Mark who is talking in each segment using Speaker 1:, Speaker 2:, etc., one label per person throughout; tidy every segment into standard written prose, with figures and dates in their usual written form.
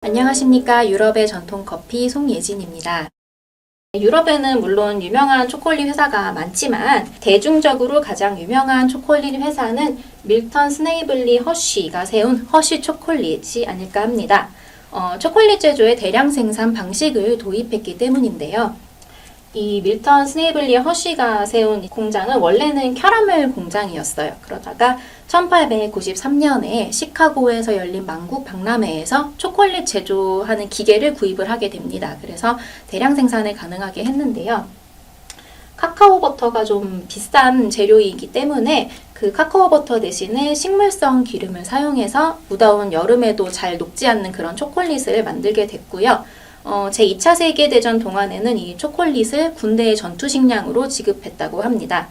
Speaker 1: 안녕하십니까. 유럽의 전통 커피 송예진입니다. 유럽에는 물론 유명한 초콜릿 회사가 많지만 대중적으로 가장 유명한 초콜릿 회사는 밀턴 스네이블리 허쉬가 세운 허쉬 초콜릿이 아닐까 합니다. 초콜릿 제조의 대량 생산 방식을 도입했기 때문인데요. 이 밀턴 스네이블리 허쉬가 세운 공장은 원래는 캐러멜 공장이었어요. 그러다가 1893년에 시카고에서 열린 만국 박람회에서 초콜릿 제조하는 기계를 구입을 하게 됩니다. 그래서 대량 생산을 가능하게 했는데요. 카카오 버터가 좀 비싼 재료이기 때문에 그 카카오 버터 대신에 식물성 기름을 사용해서 무더운 여름에도 잘 녹지 않는 그런 초콜릿을 만들게 됐고요. 제2차 세계대전 동안에는 이 초콜릿을 군대의 전투식량으로 지급했다고 합니다.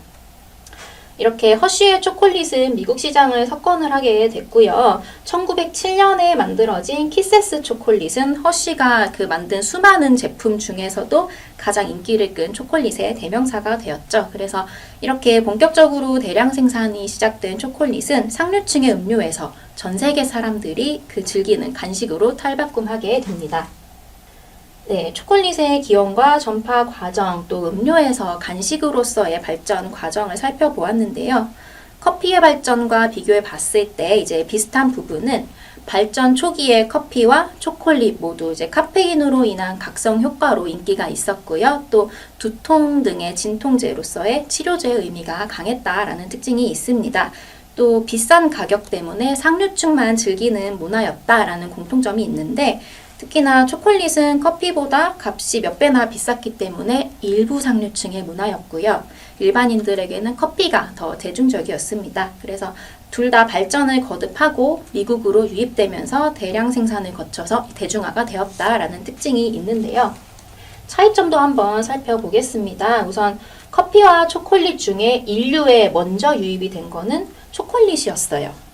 Speaker 1: 이렇게 허쉬의 초콜릿은 미국 시장을 석권을 하게 됐고요. 1907년에 만들어진 키세스 초콜릿은 허쉬가 만든 수많은 제품 중에서도 가장 인기를 끈 초콜릿의 대명사가 되었죠. 그래서 이렇게 본격적으로 대량 생산이 시작된 초콜릿은 상류층의 음료에서 전 세계 사람들이 즐기는 간식으로 탈바꿈하게 됩니다. 네, 초콜릿의 기원과 전파 과정, 또 음료에서 간식으로서의 발전 과정을 살펴보았는데요. 커피의 발전과 비교해 봤을 때 이제 비슷한 부분은 발전 초기의 커피와 초콜릿 모두 카페인으로 인한 각성 효과로 인기가 있었고요. 또 두통 등의 진통제로서의 치료제의 의미가 강했다라는 특징이 있습니다. 또 비싼 가격 때문에 상류층만 즐기는 문화였다라는 공통점이 있는데, 특히나 초콜릿은 커피보다 값이 몇 배나 비쌌기 때문에 일부 상류층의 문화였고요. 일반인들에게는 커피가 더 대중적이었습니다. 그래서 둘 다 발전을 거듭하고 미국으로 유입되면서 대량 생산을 거쳐서 대중화가 되었다라는 특징이 있는데요. 차이점도 한번 살펴보겠습니다. 우선 커피와 초콜릿 중에 인류에 먼저 유입이 된 거는 초콜릿이었어요.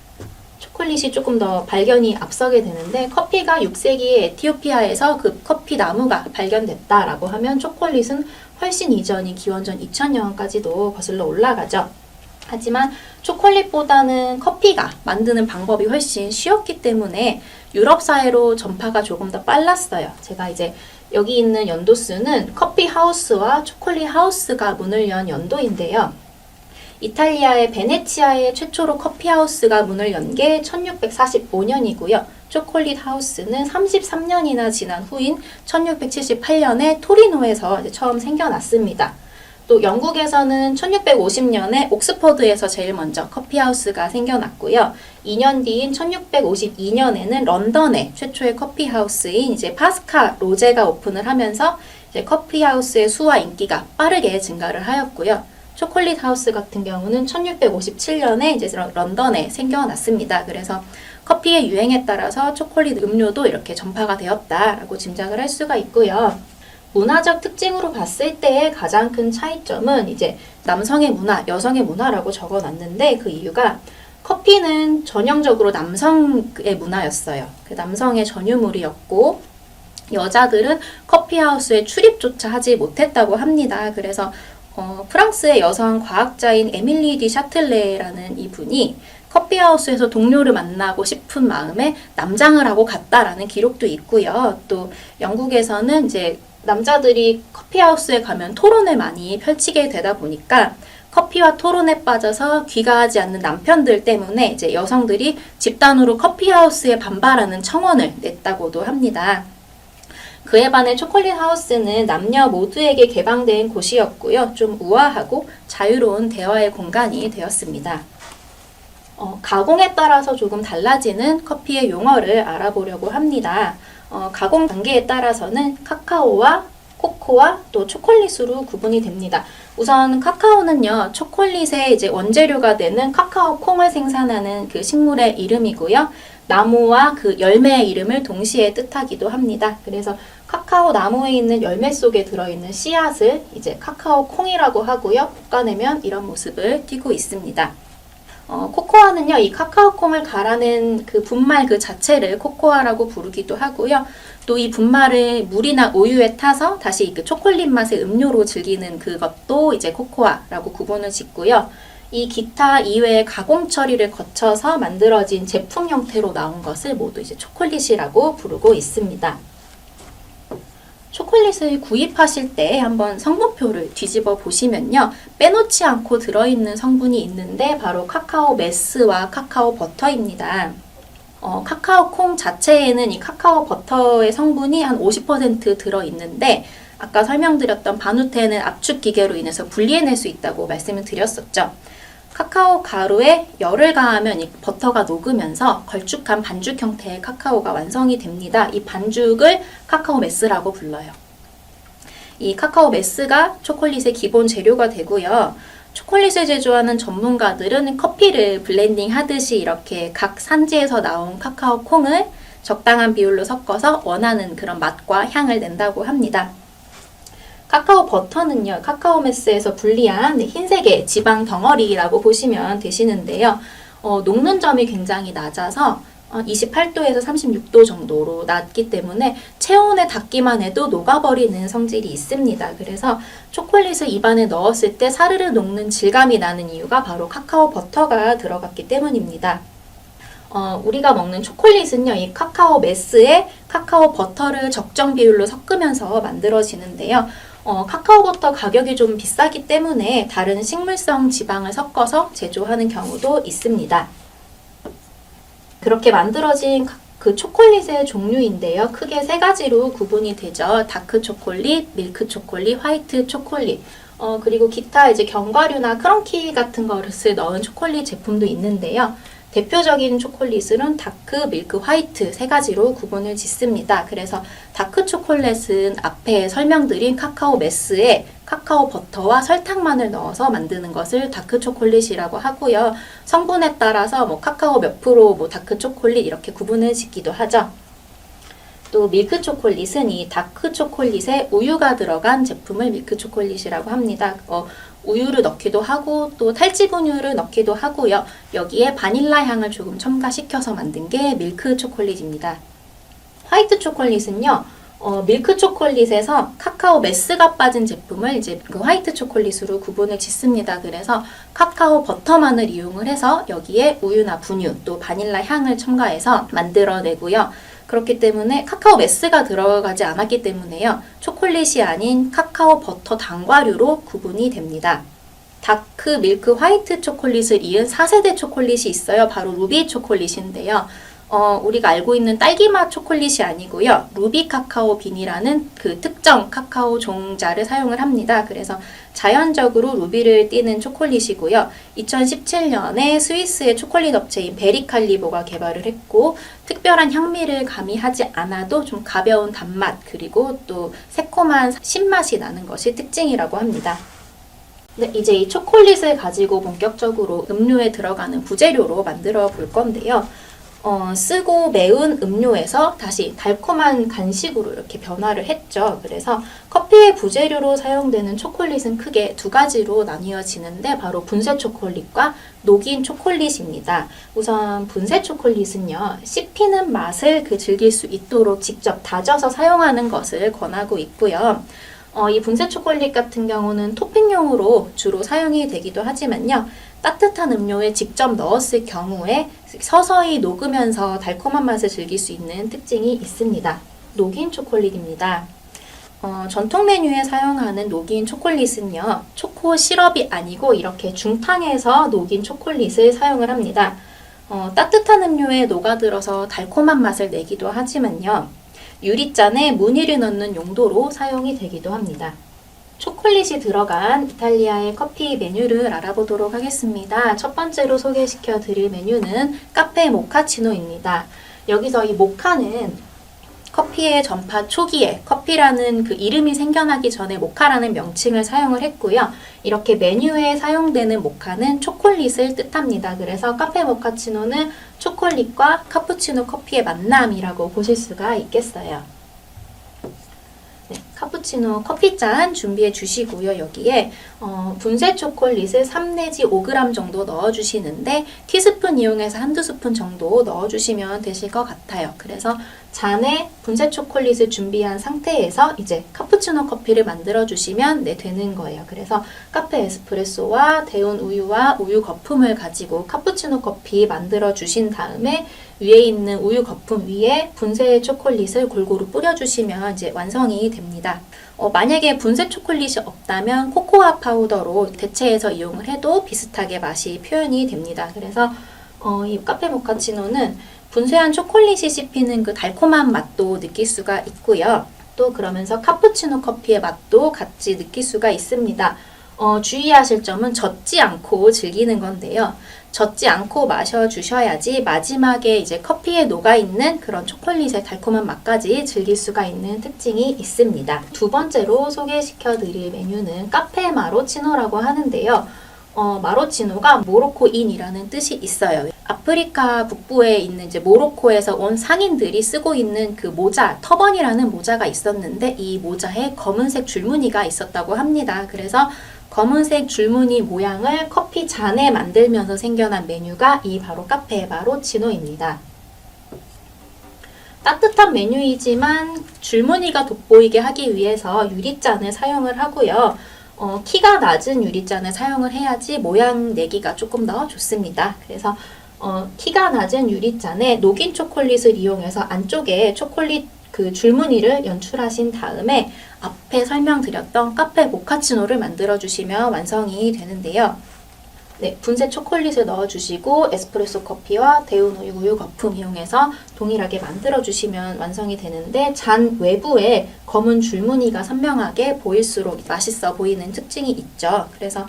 Speaker 1: 초콜릿이 조금 더 발견이 앞서게 되는데, 커피가 6세기에 에티오피아에서 그 커피 나무가 발견됐다라고 하면 초콜릿은 훨씬 이전인 기원전 2000년까지도 거슬러 올라가죠. 하지만 초콜릿보다는 커피가 만드는 방법이 훨씬 쉬웠기 때문에 유럽 사회로 전파가 조금 더 빨랐어요. 제가 이제 여기 있는 연도수는 커피 하우스와 초콜릿 하우스가 문을 연 연도인데요. 이탈리아의 베네치아에 최초로 커피하우스가 문을 연 게 1645년이고요. 초콜릿 하우스는 33년이나 지난 후인 1678년에 토리노에서 처음 생겨났습니다. 또 영국에서는 1650년에 옥스퍼드에서 제일 먼저 커피하우스가 생겨났고요. 2년 뒤인 1652년에는 런던에 최초의 커피하우스인 이제 파스카 로제가 오픈을 하면서 이제 커피하우스의 수와 인기가 빠르게 증가를 하였고요. 초콜릿 하우스 같은 경우는 1657년에 이제 런던에 생겨났습니다. 그래서 커피의 유행에 따라서 초콜릿 음료도 이렇게 전파가 되었다라고 짐작을 할 수가 있고요. 문화적 특징으로 봤을 때의 가장 큰 차이점은 이제 남성의 문화, 여성의 문화라고 적어놨는데, 그 이유가 커피는 전형적으로 남성의 문화였어요. 남성의 전유물이었고 여자들은 커피하우스에 출입조차 하지 못했다고 합니다. 그래서 프랑스의 여성 과학자인 에밀리 디 샤틀레라는 이분이 커피하우스에서 동료를 만나고 싶은 마음에 남장을 하고 갔다라는 기록도 있고요. 또 영국에서는 이제 남자들이 커피하우스에 가면 토론을 많이 펼치게 되다 보니까 커피와 토론에 빠져서 귀가하지 않는 남편들 때문에 이제 여성들이 집단으로 커피하우스에 반발하는 청원을 냈다고도 합니다. 그에 반해 초콜릿 하우스는 남녀 모두에게 개방된 곳이었고요. 좀 우아하고 자유로운 대화의 공간이 되었습니다. 가공에 따라서 조금 달라지는 커피의 용어를 알아보려고 합니다. 가공 단계에 따라서는 카카오와 코코아 또 초콜릿으로 구분이 됩니다. 우선 카카오는요, 초콜릿의 이제 원재료가 되는 카카오 콩을 생산하는 그 식물의 이름이고요. 나무와 그 열매의 이름을 동시에 뜻하기도 합니다. 그래서 카카오 나무에 있는 열매 속에 들어있는 씨앗을 이제 카카오 콩이라고 하고요. 볶아내면 이런 모습을 띠고 있습니다. 코코아는요, 이 카카오 콩을 갈아낸 그 분말 그 자체를 코코아라고 부르기도 하고요. 또 이 분말을 물이나 우유에 타서 다시 그 초콜릿 맛의 음료로 즐기는 그것도 이제 코코아라고 구분을 짓고요. 이 기타 이외의 가공 처리를 거쳐서 만들어진 제품 형태로 나온 것을 모두 이제 초콜릿이라고 부르고 있습니다. 초콜릿을 구입하실 때 한번 성분표를 뒤집어 보시면요. 빼놓지 않고 들어있는 성분이 있는데 바로 카카오 메스와 카카오 버터입니다. 카카오 콩 자체에는 이 카카오 버터의 성분이 한 50% 들어있는데 아까 설명드렸던 바누테는 압축 기계로 인해서 분리해낼 수 있다고 말씀을 드렸었죠. 카카오 가루에 열을 가하면 이 버터가 녹으면서 걸쭉한 반죽 형태의 카카오가 완성이 됩니다. 이 반죽을 카카오 메스라고 불러요. 이 카카오 메스가 초콜릿의 기본 재료가 되고요. 초콜릿을 제조하는 전문가들은 커피를 블렌딩 하듯이 이렇게 각 산지에서 나온 카카오 콩을 적당한 비율로 섞어서 원하는 그런 맛과 향을 낸다고 합니다. 카카오 버터는요, 카카오 메스에서 분리한 흰색의 지방 덩어리라고 보시면 되시는데요. 녹는 점이 굉장히 낮아서 28도에서 36도 정도로 낮기 때문에 체온에 닿기만 해도 녹아버리는 성질이 있습니다. 그래서 초콜릿을 입안에 넣었을 때 사르르 녹는 질감이 나는 이유가 바로 카카오 버터가 들어갔기 때문입니다. 우리가 먹는 초콜릿은요, 이 카카오 메스에 카카오 버터를 적정 비율로 섞으면서 만들어지는데요. 카카오 버터 가격이 좀 비싸기 때문에 다른 식물성 지방을 섞어서 제조하는 경우도 있습니다. 그렇게 만들어진 그 초콜릿의 종류인데요. 크게 세 가지로 구분이 되죠. 다크 초콜릿, 밀크 초콜릿, 화이트 초콜릿. 그리고 기타 이제 견과류나 크런키 같은 것을 넣은 초콜릿 제품도 있는데요. 대표적인 초콜릿은 다크, 밀크, 화이트 세 가지로 구분을 짓습니다. 그래서 다크 초콜릿은 앞에 설명드린 카카오 메스에 카카오 버터와 설탕만을 넣어서 만드는 것을 다크 초콜릿이라고 하고요. 성분에 따라서 카카오 몇 프로, 다크 초콜릿 이렇게 구분을 짓기도 하죠. 또 밀크 초콜릿은 이 다크 초콜릿에 우유가 들어간 제품을 밀크 초콜릿이라고 합니다. 우유를 넣기도 하고 또 탈지 분유를 넣기도 하고요. 여기에 바닐라 향을 조금 첨가시켜서 만든 게 밀크 초콜릿입니다. 화이트 초콜릿은요. 밀크 초콜릿에서 카카오 메스가 빠진 제품을 이제 그 화이트 초콜릿으로 구분을 짓습니다. 그래서 카카오 버터만을 이용을 해서 여기에 우유나 분유 또 바닐라 향을 첨가해서 만들어내고요. 그렇기 때문에 카카오 메스가 들어가지 않았기 때문에요. 초콜릿이 아닌 카카오 버터 단과류로 구분이 됩니다. 다크, 밀크, 화이트 초콜릿을 이은 4세대 초콜릿이 있어요. 바로 루비 초콜릿인데요. 우리가 알고 있는 딸기맛 초콜릿이 아니고요. 루비 카카오 빈이라는 그 특정 카카오 종자를 사용을 합니다. 그래서 자연적으로 루비를 띠는 초콜릿이고요. 2017년에 스위스의 초콜릿 업체인 베리칼리보가 개발을 했고 특별한 향미를 가미하지 않아도 좀 가벼운 단맛 그리고 또 새콤한 신맛이 나는 것이 특징이라고 합니다. 네, 이제 이 초콜릿을 가지고 본격적으로 음료에 들어가는 부재료로 만들어 볼 건데요. 쓰고 매운 음료에서 다시 달콤한 간식으로 이렇게 변화를 했죠. 그래서 커피의 부재료로 사용되는 초콜릿은 크게 두 가지로 나뉘어지는데 바로 분쇄 초콜릿과 녹인 초콜릿입니다. 우선 분쇄 초콜릿은요. 씹히는 맛을 즐길 수 있도록 직접 다져서 사용하는 것을 권하고 있고요. 이 분쇄 초콜릿 같은 경우는 토핑용으로 주로 사용이 되기도 하지만요. 따뜻한 음료에 직접 넣었을 경우에 서서히 녹으면서 달콤한 맛을 즐길 수 있는 특징이 있습니다. 녹인 초콜릿입니다. 전통 메뉴에 사용하는 녹인 초콜릿은요. 초코 시럽이 아니고 이렇게 중탕에서 녹인 초콜릿을 사용을 합니다. 따뜻한 음료에 녹아들어서 달콤한 맛을 내기도 하지만요. 유리잔에 무늬를 넣는 용도로 사용이 되기도 합니다. 초콜릿이 들어간 이탈리아의 커피 메뉴를 알아보도록 하겠습니다. 첫 번째로 소개시켜 드릴 메뉴는 카페 모카치노입니다. 여기서 이 모카는 커피의 전파 초기에 커피라는 그 이름이 생겨나기 전에 모카라는 명칭을 사용을 했고요. 이렇게 메뉴에 사용되는 모카는 초콜릿을 뜻합니다. 그래서 카페 모카치노는 초콜릿과 카푸치노 커피의 만남이라고 보실 수가 있겠어요. 네, 카푸치노 커피잔 준비해 주시고요. 여기에 분쇄 초콜릿을 3 내지 5g 정도 넣어주시는데 티스푼 이용해서 한두 스푼 정도 넣어주시면 되실 것 같아요. 그래서 잔에 분쇄 초콜릿을 준비한 상태에서 이제 카푸치노 커피를 만들어 주시면 되는 거예요. 그래서 카페 에스프레소와 데운 우유와 우유 거품을 가지고 카푸치노 커피 만들어 주신 다음에 위에 있는 우유 거품 위에 분쇄 초콜릿을 골고루 뿌려 주시면 이제 완성이 됩니다. 만약에 분쇄 초콜릿이 없다면 코코아 파우더로 대체해서 이용을 해도 비슷하게 맛이 표현이 됩니다. 그래서 이 카페 모카치노는 분쇄한 초콜릿이 씹히는 그 달콤한 맛도 느낄 수가 있고요. 또 그러면서 카푸치노 커피의 맛도 같이 느낄 수가 있습니다. 주의하실 점은 젖지 않고 즐기는 건데요. 젖지 않고 마셔주셔야지 마지막에 이제 커피에 녹아있는 그런 초콜릿의 달콤한 맛까지 즐길 수가 있는 특징이 있습니다. 두 번째로 소개시켜 드릴 메뉴는 카페 마로치노라고 하는데요. 마로치노가 모로코인이라는 뜻이 있어요. 아프리카 북부에 있는 이제 모로코에서 온 상인들이 쓰고 있는 그 모자, 터번이라는 모자가 있었는데 이 모자에 검은색 줄무늬가 있었다고 합니다. 그래서 검은색 줄무늬 모양을 커피 잔에 만들면서 생겨난 메뉴가 이 바로 카페 마로치노입니다. 따뜻한 메뉴이지만 줄무늬가 돋보이게 하기 위해서 유리잔을 사용을 하고요. 키가 낮은 유리잔을 사용을 해야지 모양 내기가 조금 더 좋습니다. 그래서 키가 낮은 유리잔에 녹인 초콜릿을 이용해서 안쪽에 초콜릿 그 줄무늬를 연출하신 다음에 앞에 설명드렸던 카페 모카치노를 만들어 주시면 완성이 되는데요. 네, 분쇄 초콜릿을 넣어주시고 에스프레소 커피와 데운 우유 거품 이용해서 동일하게 만들어주시면 완성이 되는데 잔 외부에 검은 줄무늬가 선명하게 보일수록 맛있어 보이는 특징이 있죠. 그래서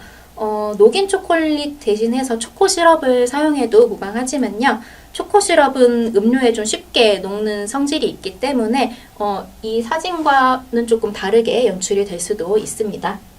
Speaker 1: 녹인 초콜릿 대신해서 초코 시럽을 사용해도 무방하지만요. 초코 시럽은 음료에 좀 쉽게 녹는 성질이 있기 때문에 이 사진과는 조금 다르게 연출이 될 수도 있습니다.